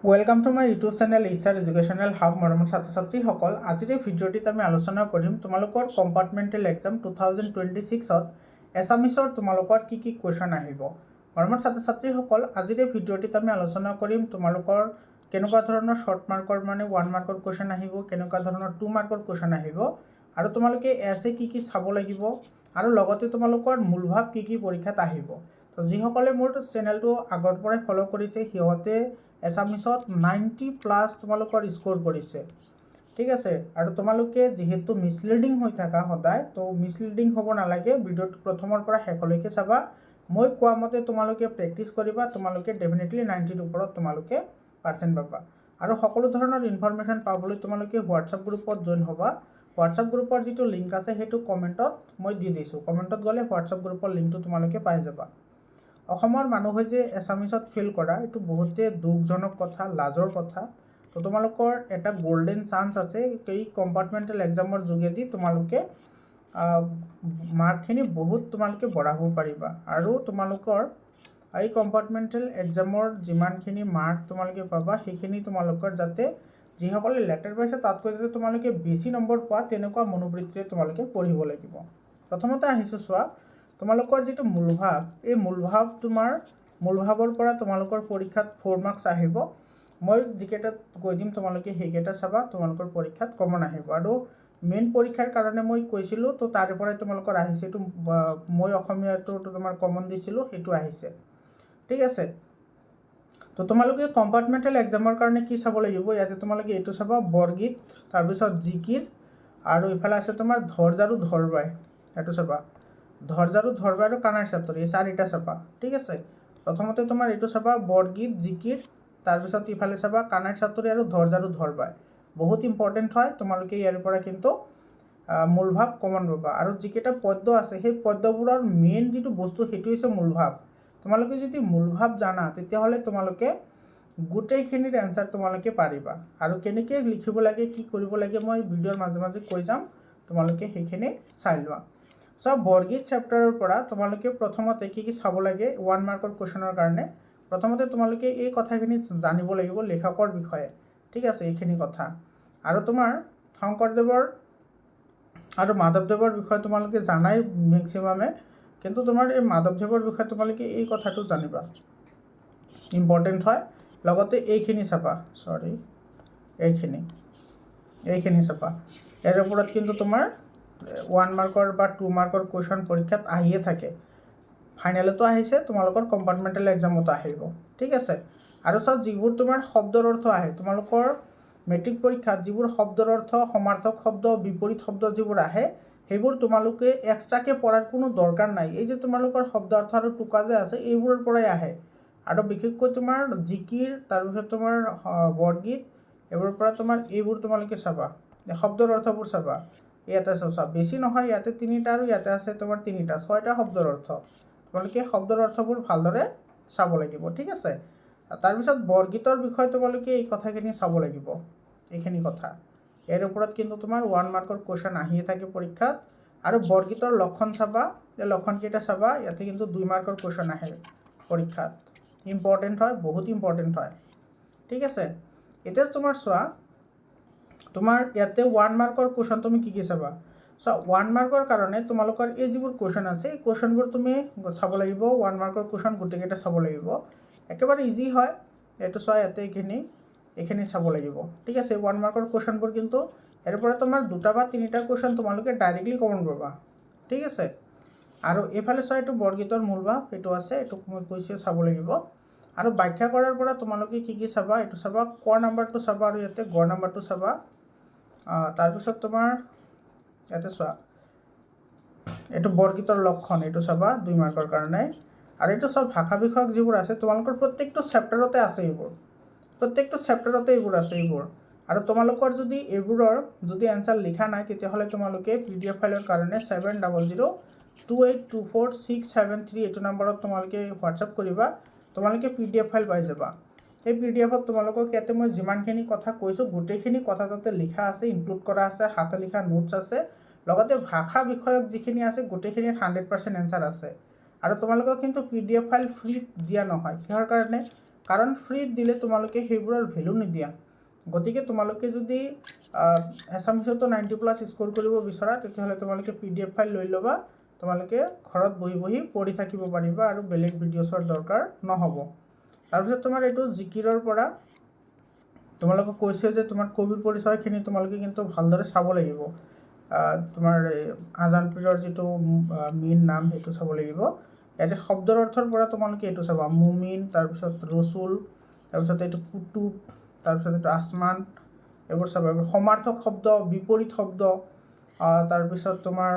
Welcome to my YouTube channel ইচ্ছাৰ educational hub মৰমৰ ছাত্ৰ ছাত্ৰীসকল। আজিৰ এই ভিডিঅ'টিত আমি আলোচনা কৰিম তোমালোকৰ কম্পাৰ্টমেণ্টেল এক্সাম 2026ত এছামিছৰ তোমালোকৰ কি কি কুৱেশ্যন আহিব। মৰমৰ ছাত্ৰ ছাত্ৰীসকল, আজিৰ এই ভিডিঅ'টিত আমি আলোচনা কৰিম তোমালোকৰ কেনেকুৱা ধৰণৰ শ্বৰ্ট মাৰ্কৰ মানে 1 মাৰ্কৰ কুৱেশ্যন আহিব, কেনেকুৱা ধৰণৰ 2 মাৰ্কৰ কুৱেশ্যন আহিব, আৰু তোমালোকে এছে কি চাব লাগিব, আৰু লগতে তোমালোকৰ মূলভাৱ কি পৰীক্ষাত আহিব। তো যিসকলে মোৰ চেনেলটো আগৰ পৰাই ফ'ল' কৰিছে সিহঁতে এছামিছত 90+ তোমালোকৰ স্ক'ৰ কৰিছে, ঠিক আছে। আৰু তোমালোকে যিহেতু মিছলিডিং হৈ থাকা সদায়, তো মিছলিডিং হ'ব নালাগে, ভিডিঅ'টো প্ৰথমৰ পৰা শেষলৈকে চাবা। মই কোৱা মতে তোমালোকে প্ৰেক্টিছ কৰিবা, তোমালোকে ডেফিনেটলি 90ৰ ওপৰত তোমালোকে পাৰ্চেণ্ট পাবা। আৰু সকলো ধৰণৰ ইনফৰমেশ্যন পাবলৈ তোমালোকে হোৱাটছআপ গ্ৰুপত জইন হ'বা। হোৱাটছআপ গ্ৰুপৰ যিটো লিংক আছে সেইটো কমেণ্টত মই দি দিছোঁ, কমেণ্টত গ'লে হোৱাটছআপ গ্ৰুপৰ লিংকটো তোমালোকে পাই যাবা। অসমৰ মানুহে যে এছামিছত ফেইল কৰা এইটো বহুতে দুখজনক কথা, লাজৰ কথা। তো তোমালোকৰ এটা গোল্ডেন চান্স আছে, এই কম্পাৰ্টমেণ্টেল এক্সামৰ যোগেদি তোমালোকে মাৰ্কখিনি বহুত তোমালোকে বঢ়াব পাৰিবা। আৰু তোমালোকৰ এই কম্পাৰ্টমেণ্টেল এক্সামৰ যিমানখিনি মাৰ্ক তোমালোকে পাবা সেইখিনি তোমালোকৰ যাতে যিসকলে লেটাৰ পাইছে তাতকৈ যাতে তোমালোকে বেছি নম্বৰ পোৱা, তেনেকুৱা মনোবৃত্তিৰে তোমালোকে পঢ়িব লাগিব। প্ৰথমতে আহিছোঁ চোৱা, তোমালোকৰ যিটো মূলভাৱ, এই মূলভাৱ মূলভাৱৰ পৰা তোমালোকৰ পৰীক্ষাত 4 মাৰ্কছ আহিব। মই যিকেইটা কৈ দিম তোমালোকে সেইকেইটা চাবা, তোমালোকৰ পৰীক্ষাত কমন আহিব। আৰু মেইন পৰীক্ষাৰ কাৰণে মই কৈছিলোঁ, তো তাৰে পৰাই তোমালোকৰ আহিছে। এইটো মই অসমীয়াটো তোমাৰ কমন দিছিলোঁ, সেইটো আহিছে, ঠিক আছে। তো তোমালোকে কম্পাৰ্টমেণ্টেল এক্সামৰ কাৰণে কি চাব লাগিব, ইয়াতে তোমালোকে এইটো চাবা, বৰগীত, তাৰপিছত জিকিৰ, আৰু ইফালে আছে তোমাৰ ধৰ্জ আৰু ধৰবাই, এইটো চাবা। ধৰ্জ আৰু ধৰবাই আৰু কানাড় চাতুৰি, এই 4টা চাবা, ঠিক আছে। প্ৰথমতে তোমাৰ এইটো চাবা, বৰগীত, জিকিৰ, তাৰপিছত ইফালে চাবা কানাড় চাতুৰি আৰু ধৰ্জ আৰু ধৰবাই। বহুত ইম্পৰ্টেণ্ট হয়, তোমালোকে ইয়াৰ পৰা কিন্তু মূলভাৱ কমন পাবা। আৰু যিকেইটা পদ্য আছে সেই পদ্যবোৰৰ মেইন যিটো বস্তু সেইটো হৈছে মূলভাৱ। তোমালোকে যদি মূলভাৱ জানা তেতিয়াহ'লে তোমালোকে গোটেইখিনিৰ এনচাৰ তোমালোকে পাৰিবা। আৰু কেনেকৈ লিখিব লাগে, কি কৰিব লাগে, মই ভিডিঅ'ৰ মাজে মাজে কৈ যাম, তোমালোকে সেইখিনি চাই লোৱা। চ' বৰগীত চেপ্টাৰৰ পৰা তোমালোকে প্ৰথমতে কি চাব লাগে 1 মাৰ্কৰ কুৱেশ্যনৰ কাৰণে। প্ৰথমতে তোমালোকে এই কথাখিনি জানিব লাগিব লেখকৰ বিষয়ে, ঠিক আছে, এইখিনি কথা। আৰু তোমাৰ শংকৰদেৱৰ আৰু মাধৱদেৱৰ বিষয়ে তোমালোকে জানাই মেক্সিমামে, কিন্তু তোমাৰ এই মাধৱদেৱৰ বিষয়ে তোমালোকে এই কথাটো জানিবা, ইম্পৰ্টেণ্ট হয়। লগতে এইখিনি চাবা, এইখিনি চাবা। ইয়াৰ ওপৰত কিন্তু তোমাৰ 1 মাৰ্কৰ বা 2 মাৰ্কৰ কুৱেশ্যন পৰীক্ষাত আহিয়ে থাকে। ফাইনেলতো আহিছে, তোমালোকৰ কম্পাৰ্টমেণ্টেল এক্সামতো আহিব, ঠিক আছে। আৰু চব যিবোৰ তোমাৰ শব্দৰ অৰ্থ আহে, তোমালোকৰ মেট্ৰিক পৰীক্ষাত যিবোৰ শব্দৰ অৰ্থ, সমাৰ্থক শব্দ, বিপৰীত শব্দ যিবোৰ আহে, সেইবোৰ তোমালোকে এক্সট্ৰাকৈ পঢ়াৰ কোনো দৰকাৰ নাই। এই যে তোমালোকৰ শব্দ অৰ্থ আৰু টোকা যে আছে, এইবোৰৰ পৰাই আহে। আৰু বিশেষকৈ তোমাৰ জিকিৰ, তাৰপিছত তোমাৰ বৰগীত, এইবোৰৰ পৰা তোমাৰ এইবোৰ তোমালোকে চাবা, শব্দৰ অৰ্থবোৰ চাবা। ইয়াতে চাবা, বেছি নহয়, ইয়াতে 3টা আৰু ইয়াতে আছে তোমাৰ 3টা, 6টা শব্দৰ অৰ্থ। তোমালোকে শব্দৰ অৰ্থবোৰ ভালদৰে চাব লাগিব, ঠিক আছে। তাৰপিছত বৰগীতৰ বিষয়ে তোমালোকে এই কথাখিনি চাব লাগিব, এইখিনি কথা। ইয়াৰ ওপৰত কিন্তু তোমাৰ 1 মাৰ্কৰ কুৱেশ্যন আহিয়ে থাকে পৰীক্ষাত। আৰু বৰগীতৰ লক্ষণ চাবা, এই লক্ষণকেইটা চাবা, ইয়াতে কিন্তু 2 মাৰ্কৰ কুৱেশ্যন আহে পৰীক্ষাত। ইম্পৰ্টেণ্ট হয়, বহুত ইম্পৰ্টেণ্ট হয়, ঠিক আছে। এতিয়া তোমাৰ চোৱা, তোমাৰ ইয়াতে 1 মাৰ্কৰ কুৱেশ্যন তুমি কি চাবা। চ' 1 মাৰ্কৰ কাৰণে তোমালোকৰ এই যিবোৰ কুৱেশ্যন আছে, এই কুৱেশ্যনবোৰ তুমি চাব লাগিব। 1 মাৰ্কৰ কুৱেশ্যন গোটেইকেইটা চাব লাগিব, একেবাৰে ইজি হয়। এইটো চোৱা, ইয়াতে এইখিনি চাব লাগিব, ঠিক আছে। 1 মাৰ্কৰ কুৱেশ্যনবোৰ কিন্তু ইয়াৰ পৰা তোমাৰ 2টা বা 3টা কুৱেশ্যন তোমালোকে ডাইৰেক্টলি কমন পাবা, ঠিক আছে। আৰু এইফালে চোৱা, এইটো বৰগীতৰ মূলভাৱ, এইটো আছে, এইটো মই কৈছোঁ চাব লাগিব। আৰু ব্যাখ্যা কৰাৰ পৰা তোমালোকে কি চাবা, এইটো চাবা, ক নাম্বাৰটো চাবা, আৰু ইয়াতে গ নাম্বাৰটো চাবা। তাৰপিছত তোমাৰ ইয়াতে চোৱা, এইটো বৰগীতৰ লক্ষণ, এইটো চাবা 2 মাৰ্কৰ কাৰণে। আৰু এইটো চব ভাষা বিষয়ক যিবোৰ আছে, তোমালোকৰ প্ৰত্যেকটো চেপ্টাৰতে আছে এইবোৰ, প্ৰত্যেকটো চেপ্টাৰতে এইবোৰ আছে এইবোৰ। আৰু তোমালোকৰ যদি এইবোৰৰ যদি এনচাৰ লিখা নাই, তেতিয়াহ'লে তোমালোকে PDF ফাইলৰ কাৰণে 7000282467 এইটো নম্বৰত তোমালোকে হোৱাটছআপ কৰিবা, তোমালোকে PDF ফাইল পাই যাবা। এই PDFত তোমালোকক ইয়াতে মই যিমানখিনি কথা কৈছোঁ গোটেইখিনি কথা তাতে লিখা আছে, ইনক্লুড কৰা আছে, হাতে লিখা নোটছ আছে, লগতে ভাষা বিষয়ক যিখিনি আছে গোটেইখিনিৰ 100% এনচাৰ আছে। আৰু তোমালোকক কিন্তু PDF ফাইল ফ্ৰী দিয়া নহয়, কিহৰ কাৰণে, কাৰণ ফ্ৰীত দিলে তোমালোকে সেইবোৰৰ ভেলু নিদিয়া। গতিকে তোমালোকে যদি এছামিছতো 90+ স্ক'ৰ কৰিব বিচৰা তেতিয়াহ'লে তোমালোকে PDF ফাইল লৈ ল'বা, তোমালোকে ঘৰত বহি বহি পঢ়ি থাকিব পাৰিবা আৰু বেলেগ ভিডিঅ'ছৰ দৰকাৰ নহ'ব। তাৰপিছত তোমাৰ এইটো জিকিৰৰ পৰা তোমালোকক কৈছে যে তোমাৰ কবিৰ পৰিচয়খিনি তোমালোকে কিন্তু ভালদৰে চাব লাগিব। তোমাৰ এই আজান পীৰৰ যিটো মেইন নাম সেইটো চাব লাগিব। ইয়াতে শব্দৰ অৰ্থৰ পৰা তোমালোকে এইটো চাবা, মুমিন, তাৰপিছত ৰচুল, তাৰপিছত এইটো কুতুব, তাৰপিছত এইটো আসমান, এইবোৰ চাবা। এইবোৰ সমাৰ্থক শব্দ, বিপৰীত শব্দ, তাৰপিছত তোমাৰ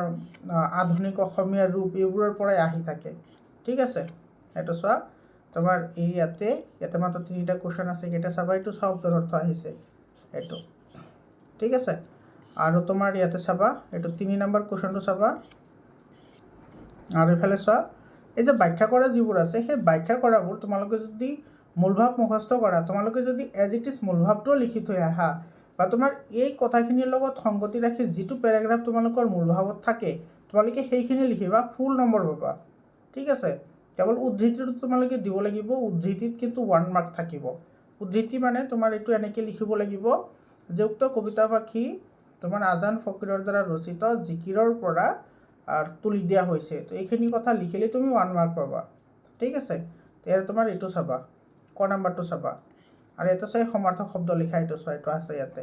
আধুনিক অসমীয়া ৰূপ, এইবোৰৰ পৰাই আহি থাকে। ঠিক আছে, এইটো চোৱা। তোমাৰ ইয়াতে মাত্ৰ 3টা কুৱেশ্যন আছে, কেইটা চাবা, এইটো শব্দৰ অৰ্থ আহিছে এইটো। ঠিক আছে, আৰু তোমাৰ ইয়াতে চাবা, এইটো 3 নম্বৰ কুৱেশ্যনটো চাবা। আৰু এইফালে চোৱা, এই যে ব্যাখ্যা কৰা যিবোৰ আছে সেই ব্যাখ্যা কৰাবোৰ তোমালোকে যদি মূলভাৱ মুখস্থ কৰা, তোমালোকে যদি এজ ইট ইজ মূলভাৱটোও লিখি থৈ আহা, বা তোমাৰ এই কথাখিনিৰ লগত সংগতি ৰাখি যিটো পেৰাগ্ৰাফ তোমালোকৰ মূলভাৱত থাকে তোমালোকে সেইখিনি লিখিবা, ফুল নম্বৰ পাবা। ঠিক আছে, কেৱল উদ্ধৃতিটো তোমালোকে দিব লাগিব। উদ্ধৃতিত কিন্তু 1 মাৰ্ক থাকিব। উদ্ধৃতি মানে তোমাৰ এইটো এনেকৈ লিখিব লাগিব যে উক্ত কবিতা পাখি তোমাৰ আজান ফকীৰৰ দ্বাৰা ৰচিত জিকিৰৰ পৰা তুলি দিয়া হৈছে। তো এইখিনি কথা লিখিলে তুমি 1 মাৰ্ক পাবা। ঠিক আছে, ইয়াৰ তোমাৰ এইটো চাবা, ক নাম্বাৰটো চাবা। আৰু এইটো চাই সমাৰ্থক শব্দ লিখা, এইটো চোৱা, এইটো আছে ইয়াতে।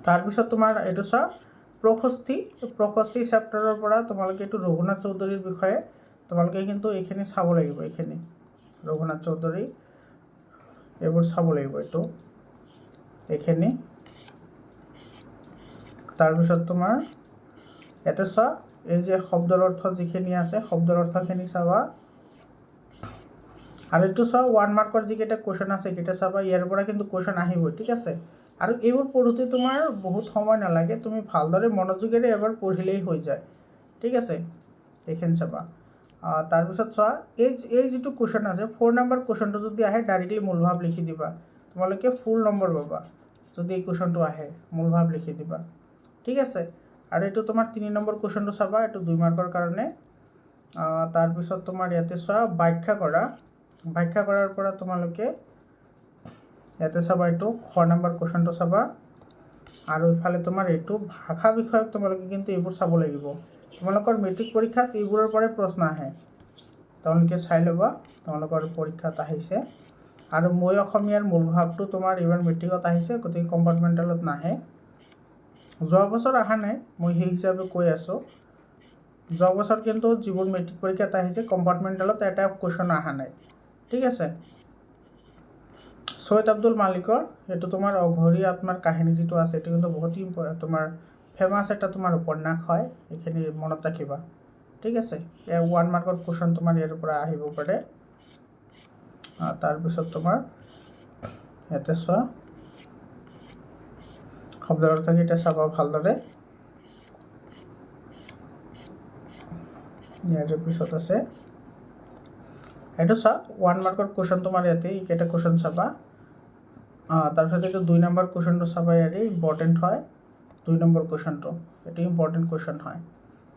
তাৰপিছত তোমাৰ এইটো চোৱা, প্ৰশস্তি চেপ্টাৰৰ পৰা তোমালোকে এইটো ৰঘুনাথ চৌধুৰীৰ বিষয়ে তোমালোকে কিন্তু এইখিনি চাব লাগিব। এইখিনি ৰঘুনাথ চৌধুৰী এইবোৰ চাব লাগিব, এইখিনি। তাৰপিছত তোমাৰ ইয়াতে চোৱা, এই যে শব্দৰ অৰ্থ যিখিনি আছে শব্দৰ অৰ্থখিনি চাবা। আৰু এইটো চোৱা, 1 মাৰ্কৰ যিকেইটা কুৱেশ্যন আছে সেইকেইটা চাবা। ইয়াৰ পৰা কিন্তু কুৱেশ্যন আহিবই। ঠিক আছে, আৰু এইবোৰ পঢ়োঁতে তোমাৰ বহুত সময় নালাগে, তুমি ভালদৰে মনোযোগেৰে এবাৰ পঢ়িলেই হৈ যায়। ঠিক আছে, এইখিনি চাবা। তাৰপিছত চোৱা, এই যিটো কুৱেশ্যন আছে 4 নম্বৰ কুৱেশ্যনটো যদি আহে ডাইৰেক্টলি মূলভাৱ লিখি দিবা, তোমালোকে ফুল নম্বৰ পাবা। যদি এই কুৱেশ্যনটো আহে মূলভাৱ লিখি দিবা। ঠিক আছে, আৰু এইটো তোমাৰ 3 নম্বৰ কুৱেশ্যনটো চাবা, এইটো 2 মাৰ্কৰ কাৰণে। তাৰপিছত তোমাৰ ইয়াতে চোৱা, ব্যাখ্যা কৰাৰ পৰা তোমালোকে ইয়াতে চাবা, এইটো 6 নম্বৰ কুৱেশ্যনটো চাবা। আৰু ইফালে তোমাৰ এইটো ভাষা বিষয়ক তোমালোকে কিন্তু এইবোৰ চাব লাগিব। তোমালোকৰ মেট্ৰিক পৰীক্ষাত এইবোৰৰ পৰাই প্ৰশ্ন আহে, তোমালোকে চাই ল'বা, তোমালোকৰ পৰীক্ষাত আহিছে। আৰু মই অসমীয়াৰ মূলভাৱটো তোমাৰ এইবাৰ মেট্ৰিকত আহিছে, গতিকে কম্পাৰ্টমেণ্টেলত নাহে। যোৱা বছৰ অহা নাই, মই সেই হিচাপে কৈ আছোঁ। যোৱা বছৰ কিন্তু যিবোৰ মেট্ৰিক পৰীক্ষাত আহিছে কম্পাৰ্টমেণ্টেলত এটা কুৱেশ্যন অহা নাই। ঠিক আছে, সৈয়দ আব্দুল মালিকৰ এইটো তোমাৰ অঘৰী আত্মাৰ কাহিনী যিটো আছে, এইটো কিন্তু বহুত তোমাৰ ফেমাছ এটা তোমাৰ উপন্যাস হয়, এইখিনি মনত ৰাখিবা। ঠিক আছে, 1 মাৰ্কৰ কুৱেশ্যন তোমাৰ ইয়াৰ পৰা আহিব পাৰে। তাৰপিছত তোমাৰ ইয়াতে চোৱা, শব্দৰ অৰ্থকেইটা চাবা ভালদৰে। ইয়াৰ পিছত আছে এইটো চোৱা, 1 মাৰ্কৰ কুৱেশ্যন তোমাৰ ইয়াতে এইকেইটা কুৱেশ্যন চাবা। তাৰপিছত এইটো 2 নম্বৰ কুৱেশ্যনটো চাবা, ইয়াৰে ইম্পৰ্টেণ্ট হয় 2 নম্বৰ কুৱেশ্যনটো, এইটো ইম্পৰ্টেণ্ট কুৱেশ্যন হয়।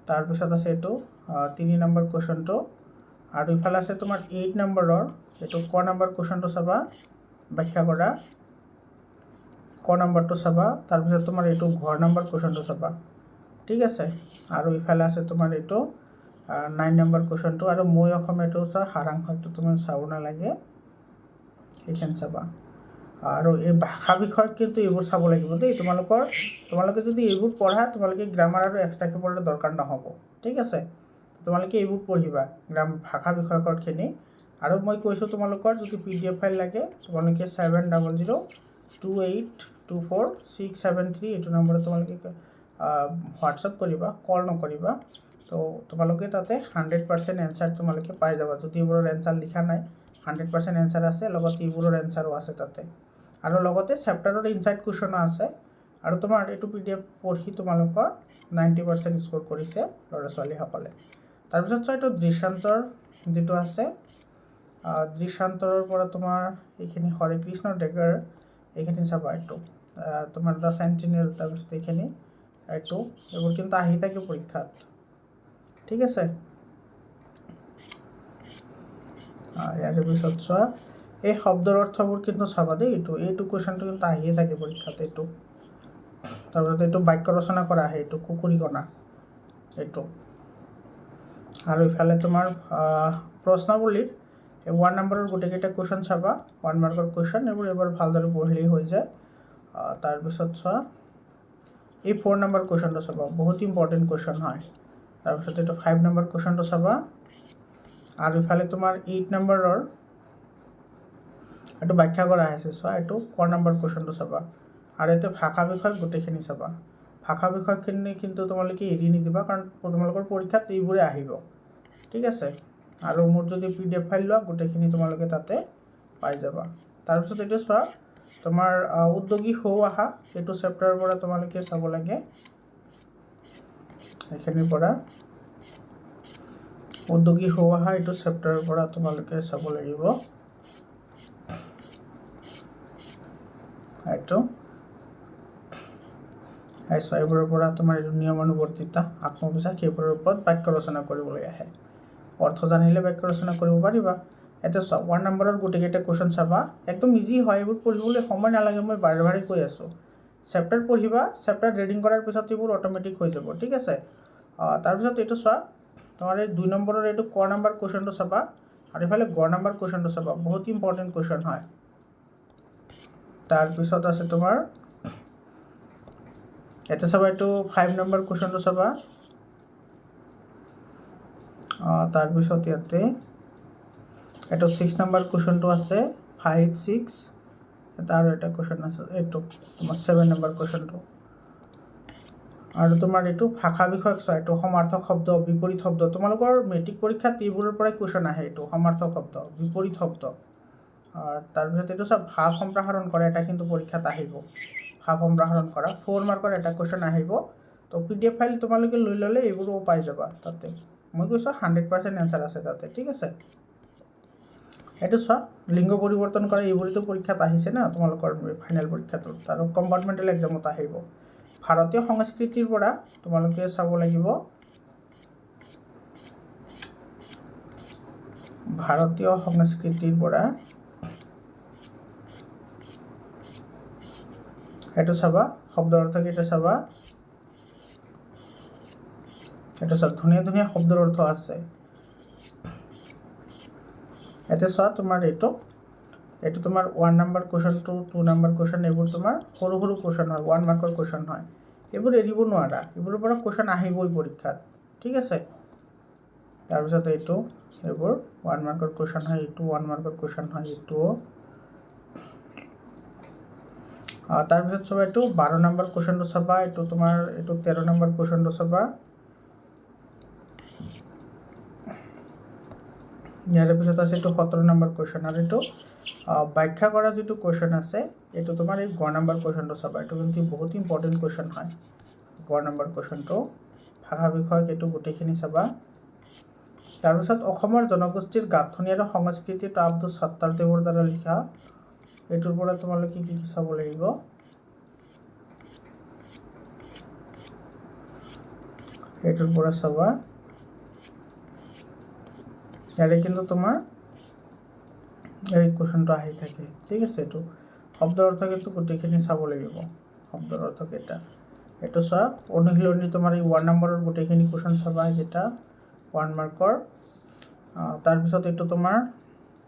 তাৰপিছত আছে এইটো 3 নম্বৰ কুৱেশ্যনটো। আৰু ইফালে আছে তোমাৰ 8 নম্বৰৰ এইটো ক নম্বৰ কুৱেশ্যনটো চাবা, ব্যাখ্যা কৰা ক নম্বৰটো চাবা। তাৰপিছত তোমাৰ এইটো ঘ নম্বৰ কুৱেশ্যনটো চাবা। ঠিক আছে, আৰু ইফালে আছে তোমাৰ এইটো 9 নম্বৰ কুৱেশ্যনটো। আৰু মই অসমীয়াটো চোৱা, সাৰাংশটো তুমি চাব নালাগে, সেইখিনি চাবা। আৰু এই ভাষা বিষয়ক কিন্তু এইবোৰ চাব লাগিব দেই। তোমালোকে যদি এইবোৰ পঢ়া, তোমালোকে গ্ৰামাৰ আৰু এক্সট্ৰাকৈ পঢ়িলে দৰকাৰ নহ'ব। ঠিক আছে, তোমালোকে এইবোৰ পঢ়িবা, ভাষা বিষয়কৰখিনি। আৰু মই কৈছোঁ তোমালোকৰ যদি PDF ফাইল লাগে তোমালোকে 7002824673 এইটো নম্বৰত তোমালোকে হোৱাটছআপ কৰিবা, কল নকৰিবা। তো তোমালোকে তাতে 100% এনচাৰ তোমালোকে পাই যাবা। যদি এইবোৰৰ এনচাৰ লিখা নাই 100% এনচাৰ আছে, লগতে এইবোৰৰ এনচাৰো আছে তাতে। আৰু লগতে চেপ্টাৰৰ ইনচাইড কুৱেশ্যনো আছে। আৰু তোমাৰ এইটো PDF পঢ়ি তোমালোকৰ 90% স্ক'ৰ কৰিছে ল'ৰা ছোৱালীসকলে। তাৰপিছত চোৱা, এইটো দৃশ্যান্তৰ যিটো আছে, দৃশ্যান্তৰৰ পৰা তোমাৰ এইখিনি হৰে কৃষ্ণ ডেকাৰ এইখিনি চাবা। এইটো তোমাৰ দ্য চেণ্টিনেল, তাৰপিছত এইখিনি এইবোৰ কিন্তু আহি থাকে পৰীক্ষাত। ঠিক আছে, ইয়াৰে পিছত চোৱা এই শব্দৰ অৰ্থবোৰ কিন্তু চাবা দেই, এইটো কুৱেশ্যনটো কিন্তু আহিয়ে থাকে পৰীক্ষাত। এইটো তাৰপিছত এইটো বাক্য ৰচনা কৰা আহে, এইটো কুকুৰীকণা এইটো। আৰু ইফালে তোমাৰ প্ৰশ্নাৱলীৰ 1 নম্বৰৰ গোটেইকেইটা কুৱেশ্যন চাবা, 1 মাৰ্কৰ কুৱেশ্যন, এইবোৰ এবাৰ ভালদৰে পঢ়িলেই হৈ যায়। তাৰপিছত চোৱা এই 4 নম্বৰ কুৱেশ্যনটো চাবা, বহুত ইম্পৰ্টেণ্ট কুৱেশ্যন হয়। তাৰপিছত এইটো 5 নম্বৰ কুৱেশ্যনটো চাবা। আৰু ইফালে তোমাৰ 8 নম্বৰৰ এইটো ব্যাখ্যা কৰা আছে, চোৱা এইটো 4 নম্বৰ কুৱেশ্যনটো চাবা। আৰু এইটো ভাষা বিষয়ক গোটেইখিনি চাবা। ভাষা বিষয়খিনি কিন্তু তোমালোকে এৰি নিদিবা, কাৰণ তোমালোকৰ পৰীক্ষাত এইবোৰে আহিব, ঠিক আছে। আৰু মোৰ যদি PDF ফাইল লোৱা গোটেইখিনি তোমালোকে তাতে পাই যাবা। তাৰপিছত এইটো চোৱা তোমাৰ উদ্যোগী হৈ অহা এইটো চেপ্টাৰৰ পৰা তোমালোকে চাব লাগে, এইখিনিৰ পৰা উদ্যোগী হৈ অহা এইটো চেপ্টাৰৰ পৰা তোমালোকে চাব লাগিব। এইটো এইবোৰৰ পৰা তোমাৰ এইটো নিয়মানুৱৰ্তিতা, আত্মবিশ্বাস, সেইবোৰৰ ওপৰত বাক্য ৰচনা কৰিবলৈ আহে। অৰ্থ জানিলে বাক্য ৰচনা কৰিব পাৰিবা। এতিয়া চোৱা 1 নম্বৰৰ গোটেইকেইটা কুৱেশ্যন চাবা, একদম ইজি হয়, এইবোৰ পঢ়িবলৈ সময় নালাগে, মই বাৰে বাৰে কৈ আছোঁ। চেপ্টাৰ পঢ়িবা, চেপ্টাৰ ৰিডিং কৰাৰ পিছত এইবোৰ অট'মেটিক হৈ যাব, ঠিক আছে। তাৰপিছত এইটো চোৱা তোমাৰ এই 2 নম্বৰৰ এইটো ক নম্বৰ কুৱেশ্যনটো চাবা, আৰু ইফালে গ নম্বৰ কুৱেশ্যনটো চাবা, বহুত ইম্পৰ্টেণ্ট কুৱেশ্যন হয়। তাৰপিছত আছে তোমাৰ ইয়াতে চাবা এইটো 5 নম্বৰ কুৱেশ্যনটো চাবা। তাৰপিছত ইয়াতে এইটো 6 নম্বৰ কুৱেশ্যনটো আছে, 5, 6, এটা আৰু এটা কুৱেশ্যন আছে, এইটো তোমাৰ 7 নম্বৰ কুৱেশ্যনটো। আৰু তোমাৰ এইটো ভাষা বিষয়ক চোৱা, এইটো সমাৰ্থক শব্দ, বিপৰীত শব্দ, তোমালোকৰ মেট্ৰিক পৰীক্ষাত এইবোৰৰ পৰাই কুৱেশ্যন আহে, এইটো সমাৰ্থক শব্দ, বিপৰীত শব্দ। তাৰপিছত এইটো চোৱা ভাৱ সম্প্ৰসাৰণ কৰা, এটা কিন্তু পৰীক্ষাত আহিব, ভাৱ সম্প্ৰসাৰণ কৰা 4 মাৰ্কৰ এটা কুৱেশ্যন আহিব। তো PDF ফাইল তোমালোকে লৈ ল'লে এইবোৰো পাই যাবা তাতে, মই কৈছোঁ 100% এনচাৰ আছে তাতে, ঠিক আছে। এইটো চোৱা লিংগ পৰিৱৰ্তন কৰা, এইবোৰতো পৰীক্ষাত আহিছে না তোমালোকৰ ফাইনেল পৰীক্ষাটোত, আৰু কম্পাৰ্টমেণ্টেল এক্সামত আহিব। ভাৰতীয় সংস্কৃতিৰ পৰা তোমালোকে চাব লাগিব, ভাৰতীয় সংস্কৃতিৰ পৰা এইটো চাবা, শব্দৰ অৰ্থকেইটা চাবা। এইটো চোৱা ধুনীয়া ধুনীয়া শব্দৰ অৰ্থ আছে। ইয়াতে চোৱা তোমাৰ এইটো তোমাৰ 1 নম্বৰ কুৱেশ্যনটো, 2 নম্বৰ কুৱেশ্যন, এইবোৰ তোমাৰ সৰু সৰু কুৱেশ্যন হয়, 1 মাৰ্কৰ কুৱেশ্যন হয়, এইবোৰ এৰিব নোৱাৰা, এইবোৰৰ পৰা কুৱেশ্যন আহিবই পৰীক্ষাত, ঠিক আছে। তাৰপিছত এইবোৰ 1 মাৰ্কৰ কুৱেশ্যন হয়, এইটো 1 মাৰ্কৰ কুৱেশ্যন হয়, এইটোও। তাৰপিছত চাবা এইটো 12 নম্বৰ কুৱেশ্যনটো চাবা, এইটো তোমাৰ 13 নম্বৰ কুৱেশ্যনটো চাবা। ইয়াৰ পিছত আছে এইটো 17 নম্বৰ কুৱেশ্যন, আৰু এইটো ব্যাখ্যা কৰা যিটো কুৱেশ্যন আছে, এইটো তোমাৰ এই গ নম্বৰ কুৱেশ্যনটো চাবা, এইটো কিন্তু বহুত ইম্পৰ্টেণ্ট কুৱেশ্যন হয়, গ নম্বৰ কুৱেশ্যনটো। ভাষা বিষয়ক এইটো গোটেইখিনি চাবা। তাৰপিছত অসমৰ জনগোষ্ঠীৰ গাঁথনি আৰু সংস্কৃতিটো আব্দুল সত্তাৰ দেৱৰ দ্বাৰা লিখা, এইটোৰ পৰা তোমালোকে কি চাব লাগিব, এইটোৰ পৰা চাবা। ইয়াৰে কিন্তু তোমাৰ এই কুৱেশ্যনটো আহি থাকে, ঠিক আছে। এইটো শব্দৰ অৰ্থ কিন্তু গোটেইখিনি চাব লাগিব, শব্দৰ অৰ্থকেইটা। এইটো চোৱা অনুশীলনী তোমাৰ এই 1 নম্বৰৰ গোটেইখিনি কুৱেশ্যন চাবা, যেটা 1 মাৰ্কৰ। তাৰপিছত এইটো তোমাৰ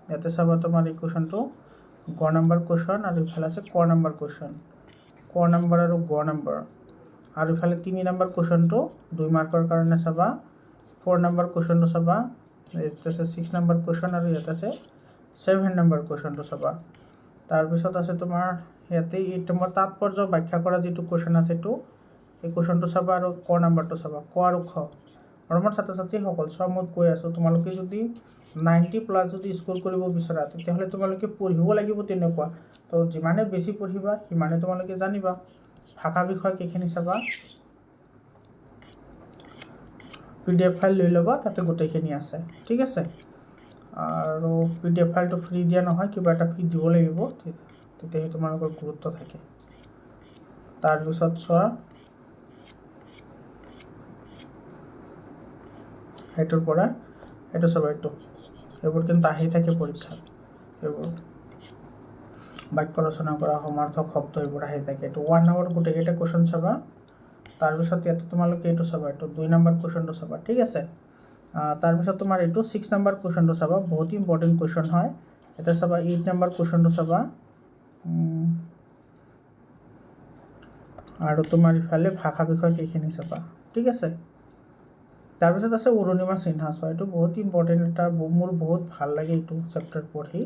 ইয়াতে চাবা তোমাৰ এই কুৱেশ্যনটো গ নম্বৰ কুৱেশ্যন, আৰু ইফালে আছে ক নম্বৰ কুৱেশ্যন, ক নম্বৰ আৰু গ নম্বৰ। আৰু ইফালে 3 নম্বৰ কুৱেশ্যনটো 2 মাৰ্কৰ কাৰণে চাবা, 4 নম্বৰ কুৱেশ্যনটো চাবা, ইয়াতে আছে 6 নম্বৰ কুৱেশ্যন, আৰু ইয়াতে আছে 7 নম্বৰ কুৱেশ্যনটো চাবা। তাৰপিছত আছে তোমাৰ ইয়াতে 8 নম্বৰ তাৎপৰ্য ব্যাখ্যা কৰা যিটো কুৱেশ্যন আছে, এইটো এই কুৱেশ্যনটো চাবা, আৰু ক নম্বৰটো চাবা, ক আৰু খ। মৰমৰ ছাত্ৰ ছাত্ৰীসকল চোৱা, মই কৈ আছোঁ, তোমালোকে যদি 90+ যদি স্ক'ৰ কৰিব বিচৰা, তেতিয়াহ'লে তোমালোকে পঢ়িব লাগিব তেনেকুৱা। তো যিমানে বেছি পঢ়িবা সিমানে তোমালোকে জানিবা। ভাষা বিষয়ক এইখিনি চাবা, PDF ফাইল লৈ ল'বা, তাতে গোটেইখিনি আছে, ঠিক আছে। আৰু PDF ফাইলটো ফ্ৰী দিয়া নহয়, কিবা এটা ফি দিব লাগিব, তেতিয়াহে তোমালোকৰ গুৰুত্ব থাকে। তাৰপিছত চোৱা সেইটোৰ পৰা এইটো চাবা, এইটো এইবোৰ কিন্তু আহি থাকে পৰীক্ষাত। এইবোৰ বাক্য ৰচনা কৰা, সমাৰ্থক শব্দ এইবোৰ আহি থাকে। এইটো 1 নম্বৰ গোটেইকেইটা কুৱেশ্যন চাবা। তাৰপিছত ইয়াতে তোমালোকে এইটো চাবা, এইটো 2 নম্বৰ কুৱেশ্যনটো চাবা, ঠিক আছে। তাৰপিছত তোমাৰ এইটো 6 নম্বৰ কুৱেশ্যনটো চাবা, বহুত ইম্পৰ্টেণ্ট কুৱেশ্যন হয়। এটা চাবা 8 নম্বৰ কুৱেশ্যনটো চাবা, আৰু তোমাৰ ইফালে ভাষা বিষয়ক এইখিনি চাবা, ঠিক আছে। তাৰপিছত আছে অৰুণিমা সিনহা। চোৱা, এইটো বহুত ইম্পৰ্টেণ্ট এটা, মোৰ বহুত ভাল লাগে এইটো চেপ্টাৰ পঢ়ি।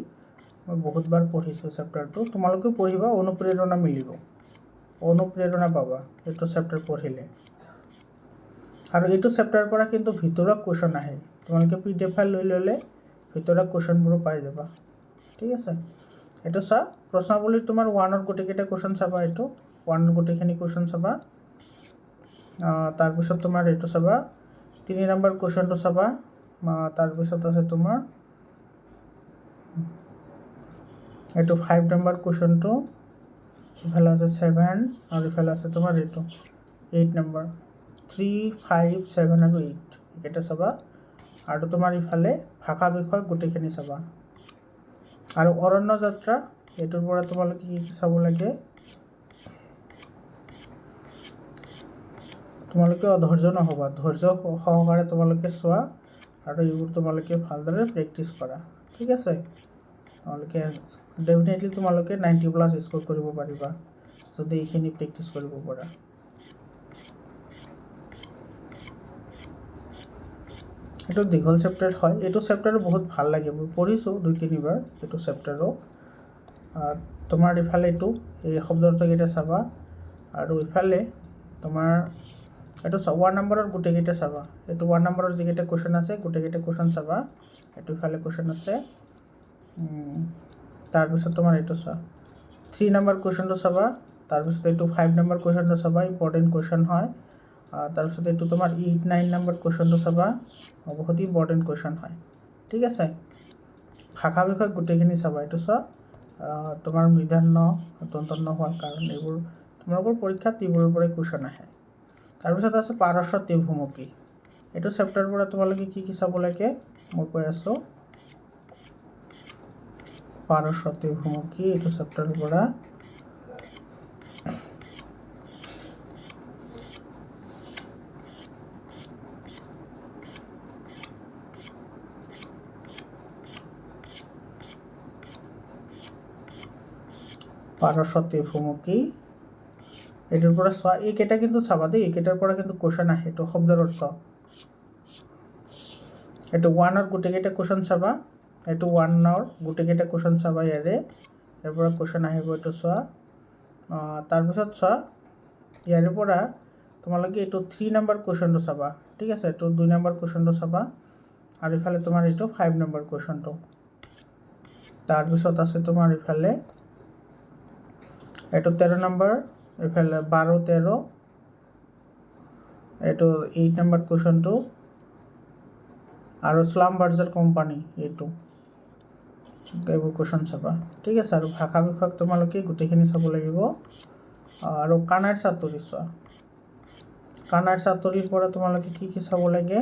মই বহুতবাৰ পঢ়িছোঁ চেপ্টাৰটো, তোমালোকেও পঢ়িবা, অনুপ্ৰেৰণা মিলিব, অনুপ্ৰেৰণা পাবা এইটো চেপ্টাৰ পঢ়িলে। আৰু এইটো চেপ্টাৰৰ পৰা কিন্তু ভিতৰুৱা কুৱেশ্যন আহে, তোমালোকে PDF ফাইল লৈ ল'লে ভিতৰুৱা কুৱেশ্যনবোৰো পাই যাবা, ঠিক আছে। এইটো চোৱা, প্ৰশ্নাৱলীৰ তোমাৰ 1ৰ গোটেইকেইটা কুৱেশ্যন চাবা, এইটো 1ৰ গোটেইখিনি কুৱেশ্যন চাবা। তাৰপিছত তোমাৰ এইটো চাবা, 3 নম্বৰ কুৱেশ্যনটো চাবা। তাৰপিছত আছে তোমাৰ এইটো 5 নম্বৰ কুৱেশ্যনটো, ইফালে আছে 7, আৰু ইফালে আছে তোমাৰ এইটো 8 নম্বৰ। 3, 5, 7 আৰু 8 এইকেইটা চাবা। আৰু তোমাৰ ইফালে ভাষা বিষয়ক গোটেইখিনি চাবা। আৰু অৰণ্য যাত্ৰা, এইটোৰ পৰা তোমালোকে কি চাব লাগে, তোমালোকে অধৈৰ্য নহ'বা, ধৈৰ্য সহকাৰে তোমালোকে চোৱা, আৰু এইবোৰ তোমালোকে ভালদৰে প্ৰেক্টিছ কৰা, ঠিক আছে। তোমালোকে ডেফিনেটলি তোমালোকে 90+ স্ক'ৰ কৰিব পাৰিবা যদি এইখিনি প্ৰেক্টিছ কৰিব পাৰা। এইটো দীঘল চেপ্টাৰ হয়, এইটো চেপ্টাৰো বহুত ভাল লাগে, মই পঢ়িছোঁ 2-3 বাৰ এইটো চেপ্টাৰো। তোমাৰ ইফালে এইটো এই শব্দ অৰ্থকেইটা চাবা, আৰু ইফালে তোমাৰ এইটো 1 নম্বৰৰ গোটেইকেইটা চাবা। এইটো 1 নম্বৰৰ যিকেইটা কুৱেশ্যন আছে গোটেইকেইটা কুৱেশ্যন চাবা। এইটো ইফালে কুৱেশ্যন আছে। তাৰপিছত তোমাৰ এইটো চোৱা, 3 নম্বৰ কুৱেশ্যনটো চাবা। তাৰপিছত এইটো 5 নম্বৰ কুৱেশ্যনটো চাবা, ইম্পৰ্টেণ্ট কুৱেশ্যন হয়। তাৰপিছত এইটো তোমাৰ 8, 9 নম্বৰ কুৱেশ্যনটো চাবা, বহুত ইম্পৰ্টেণ্ট কুৱেশ্যন হয়, ঠিক আছে। ভাষা বিষয়ক গোটেইখিনি চাবা। এইটো চোৱা, তোমাৰ মৃধান্য দন্তন্য হোৱাৰ কাৰণ, এইবোৰ তোমালোকৰ পৰীক্ষাত এইবোৰৰ পৰাই কুৱেশ্যন আহে। তাৰপিছত আছে পাৰস্বত ভুমুকি। এইটো চেপ্টাৰৰ পৰা তোমালোকে কি কি চাব লাগে মই কৈ আছোঁ। পাৰস্বত ভুমুকি এইটো চেপ্টাৰৰ পৰা পাৰস্বত ভুমুকি, এইটোৰ পৰা চোৱা, এইকেইটা কিন্তু চাবা দেই, এইকেইটাৰ পৰা কিন্তু কুৱেশ্যন আহে। এইটো শব্দৰ অৰ্থ, এইটো 1ৰ গোটেইকেইটা কুৱেশ্যন চাবা। এইটো 1ৰ গোটেইকেইটা কুৱেশ্যন চাবা, ইয়াৰ পৰা কুৱেশ্যন আহিব, এইটো চোৱা। তাৰপিছত চোৱা, ইয়াৰে পৰা তোমালোকে এইটো 3 নম্বৰ কুৱেশ্যনটো চাবা, ঠিক আছে। এইটো 2 নম্বৰ কুৱেশ্যনটো চাবা, আৰু ইফালে তোমাৰ এইটো 5 নম্বৰ কুৱেশ্যনটো। তাৰপিছত আছে তোমাৰ ইফালে এইটো 13 নম্বৰ, ইফালে 12, 13, এইটো 8 নম্বৰ কুৱেশ্যনটো, আৰু স্লামবাৰ্জাৰ কোম্পানী, এইটো এইবোৰ কুৱেশ্যন চাবা, ঠিক আছে। আৰু ভাষা বিষয়ক তোমালোকে গোটেইখিনি চাব লাগিব। আৰু কানাড় চাতুৰী চোৱা, কানাড় চাতুৰীৰ পৰা তোমালোকে কি কি চাব লাগে।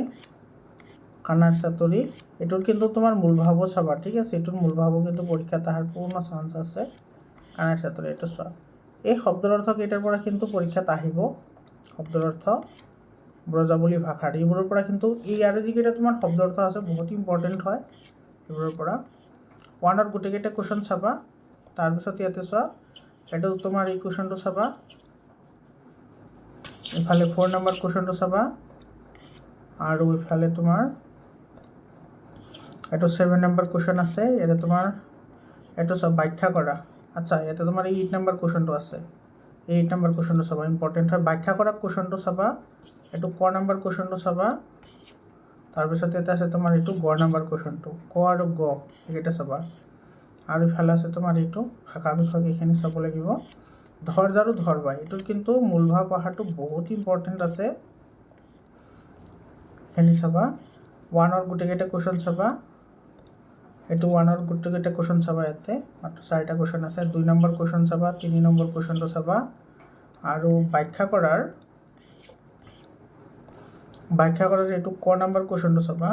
কানাড় চাতুৰী, এইটোৰ কিন্তু তোমাৰ মূলভাৱো চাবা, ঠিক আছে। এইটোৰ মূলভাৱো কিন্তু পৰীক্ষাত অহাৰ পূৰ্ণ চান্স আছে। কানাড় চাতুৰী এইটো চোৱা, এই শব্দৰ অৰ্থ কেইটাৰ পৰা কিন্তু পৰীক্ষাত আহিব। শব্দৰ অৰ্থ ব্ৰজাৱলী ভাষাৰ, এইবোৰৰ পৰা কিন্তু ইয়াৰে যিকেইটা তোমাৰ শব্দৰ অৰ্থ আছে বহুত ইম্পৰ্টেণ্ট হয়। এইবোৰৰ পৰা 1ৰ গোটেইকেইটা কুৱেশ্যন চাবা। তাৰপিছত ইয়াতে চোৱা, এইটো তোমাৰ এই কুৱেশ্যনটো চাবা, ইফালে 4 নম্বৰ কুৱেশ্যনটো চাবা, আৰু ইফালে তোমাৰ এইটো 7 নম্বৰ কুৱেশ্যন আছে। ইয়াতে তোমাৰ এইটো চোৱা, ব্যাখ্যা কৰা। আচ্ছা, ইয়াতে তোমাৰ 8 নম্বৰ কুৱেশ্যনটো আছে, 8 নম্বৰ কুৱেশ্যনটো চাবা, ইম্পৰ্টেণ্ট হয়। ব্যাখ্যা কৰা কুৱেশ্যনটো চাবা। এইটো ক নম্বৰ কুৱেশ্যনটো চাবা। তাৰপিছত ইয়াতে আছে তোমাৰ এইটো গ নম্বৰ কুৱেশ্যনটো, ক আৰু গ এইকেইটা চাবা। আৰু ইফালে আছে তোমাৰ এইটো ভাষা বিষয়ক, এইখিনি চাব লাগিব। ধৰ্জ আৰু ধৰ্বা, এইটোৰ কিন্তু মূলভাৱ অহাটো বহুত ইম্পৰ্টেণ্ট আছে, এইখিনি চাবা। 1ৰ গোটেইকেইটা কুৱেশ্যন চাবা। এইটো 1ৰ গোটেইকেইটা কুৱেশ্যন চাবা, ইয়াতে মাত্ৰ 4টা কুৱেশ্যন আছে। 2 নম্বৰ কুৱেশ্যন চাবা, 3 নম্বৰ কুৱেশ্যনটো চাবা। আৰু ব্যাখ্যা কৰাৰ এইটো ক নম্বৰ কুৱেশ্যনটো চাবা।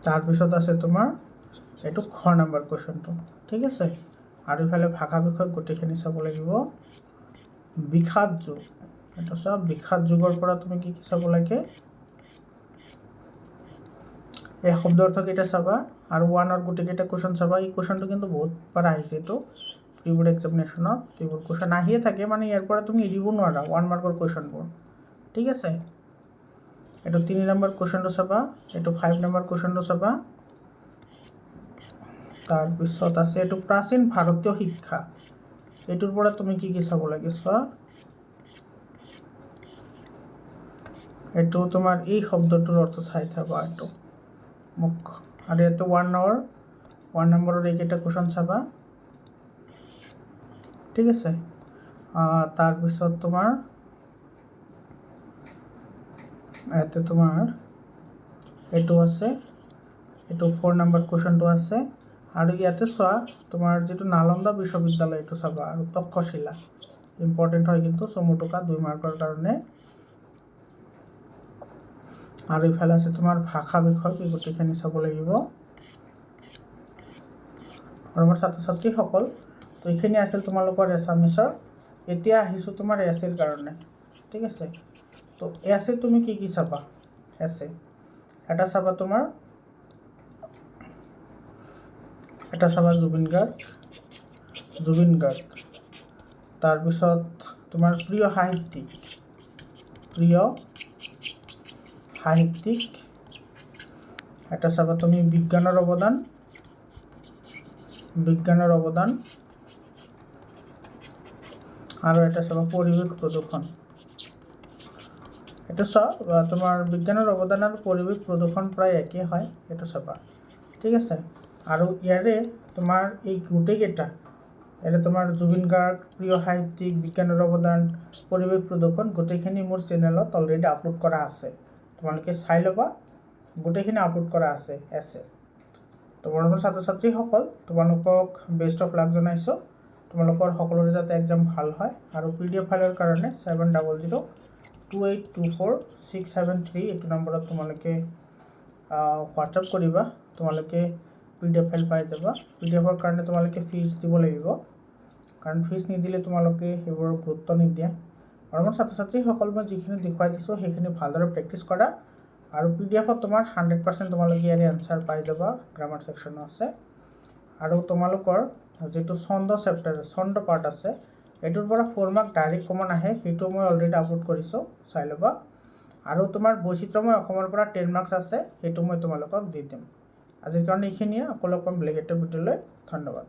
তাৰপিছত আছে তোমাৰ এইটো খ নম্বৰ কুৱেশ্যনটো, ঠিক আছে। আৰু ইফালে ভাষা বিষয়ক গোটেইখিনি চাব লাগিব। বিষাদ যোগ, এইটো চোৱা, বিষাদ যোগৰ পৰা তুমি কি কি চাব লাগে, এই শব্দ অৰ্থকেইটা চাবা আৰু ওৱানৰ গোটেইকেইটা কুৱেশ্যন চাবা। এই কুৱেশ্যনটো কিন্তু বহুতবাৰ আহিছে, এইটো প্ৰি বোৰ্ড এক্সামিনেশ্যনত এইবোৰ কুৱেশ্যন আহিয়ে থাকে, মানে ইয়াৰ পৰা তুমি এৰিব নোৱাৰা 1 মাৰ্কৰ কুৱেশ্যনবোৰ, ঠিক আছে। এইটো 3 নম্বৰ কুৱেশ্যনটো চাবা, এইটো 5 নম্বৰ কুৱেশ্যনটো চাবা। তাৰপিছত আছে এইটো প্ৰাচীন ভাৰতীয় শিক্ষা, এইটোৰ পৰা তুমি কি কি চাব লাগে চোৱা। এইটো তোমাৰ এই শব্দটোৰ অৰ্থ চাই থাবা, এইটো মুখ, আৰু এইটো 1 নম্বৰৰ এইকেইটা কুৱেশ্যন চাবা, ঠিক আছে। তাৰপিছত তোমাৰ ইয়াতে তোমাৰ এইটো আছে, এইটো 4 নম্বৰ কুৱেশ্যনটো আছে। আৰু ইয়াতে চোৱা, তোমাৰ যিটো নালন্দা বিশ্ববিদ্যালয় এইটো চাবা, আৰু তক্ষশিলা ইম্পৰ্টেণ্ট হয় কিন্তু, চমুটোকা 2 মাৰ্কৰ কাৰণে। আৰু ইফালে আছে তোমাৰ ভাষা বিষয়ক, এই গোটেইখিনি চাব লাগিব। আৰু মোৰ ছাত্ৰ ছাত্ৰীসকল, তো এইখিনি আছিল তোমালোকৰ এছামিছৰ। এতিয়া আহিছোঁ তোমাৰ এছেৰ কাৰণে, ঠিক আছে। তো এছে তুমি কি কি চাবা, এছে এটা চাবা তোমাৰ, এটা চাবা জুবিন গাৰ্গ, তাৰপিছত তোমাৰ প্ৰিয় সাহিত্যিক, এটা চাবা তুমি বিজ্ঞানৰ অৱদান, আৰু এটা চাবা পৰিৱেশ প্ৰদূষণ। এইটো চোৱা, তোমাৰ বিজ্ঞানৰ অৱদান আৰু পৰিৱেশ প্ৰদূষণ প্ৰায় একেই হয়, এইটো চাবা, ঠিক আছে। আৰু ইয়াৰে তোমাৰ এই গোটেইকেইটা, ইয়াৰে তোমাৰ জুবিন গাৰ্গ, প্ৰিয় সাহিত্যিক, বিজ্ঞানৰ অৱদান, পৰিৱেশ প্ৰদূষণ, গোটেইখিনি মোৰ চেনেলত অলৰেডি আপলোড কৰা আছে, তোমালোকে চাই ল'বা, গোটেইখিনি আপলোড কৰা আছে এছে। তো মৰমৰ ছাত্ৰ ছাত্ৰীসকল, তোমালোকক বেষ্ট অফ লাক জনাইছোঁ, তোমালোকৰ সকলোৰে যাতে এক্সাম ভাল হয়। আৰু PDF ফাইলৰ কাৰণে 7000282467 এইটো নম্বৰত তোমালোকে হোৱাটছআপ কৰিবা, তোমালোকে PDF ফাইল পাই যাবা। PDFৰ কাৰণে তোমালোকে ফিজ দিব লাগিব, কাৰণ ফিজ নিদিলে তোমালোকে সেইবোৰৰ গুৰুত্ব নিদিয়া। আৰু মোৰ ছাত্ৰ ছাত্ৰীসকল, মই যিখিনি দেখুৱাই দিছোঁ সেইখিনি ভালদৰে প্ৰেক্টিছ কৰা। আৰু PDFত তোমাৰ 100% তোমালোকে ইয়াৰে এনচাৰ পাই যাবা, গ্ৰামাৰ ছেকশ্যনো আছে। আৰু তোমালোকৰ যিটো ছন্দ চেপ্টাৰ, ছন্দ পাৰ্ট আছে, এইটোৰ পৰা 4 মাৰ্ক ডাইৰেক্ট কমন আহে, সেইটো মই অলৰেডি আপলোড কৰিছোঁ, চাই ল'বা। আৰু তোমাৰ বৈচিত্ৰময় অসমৰ পৰা 10 মাৰ্কছ আছে, সেইটো মই তোমালোকক দি দিম। আজিৰ কাৰণে এইখিনিয়ে, আকৌ লগ পাম বেলেগ এটা ভিডিঅ'লৈ, ধন্যবাদ।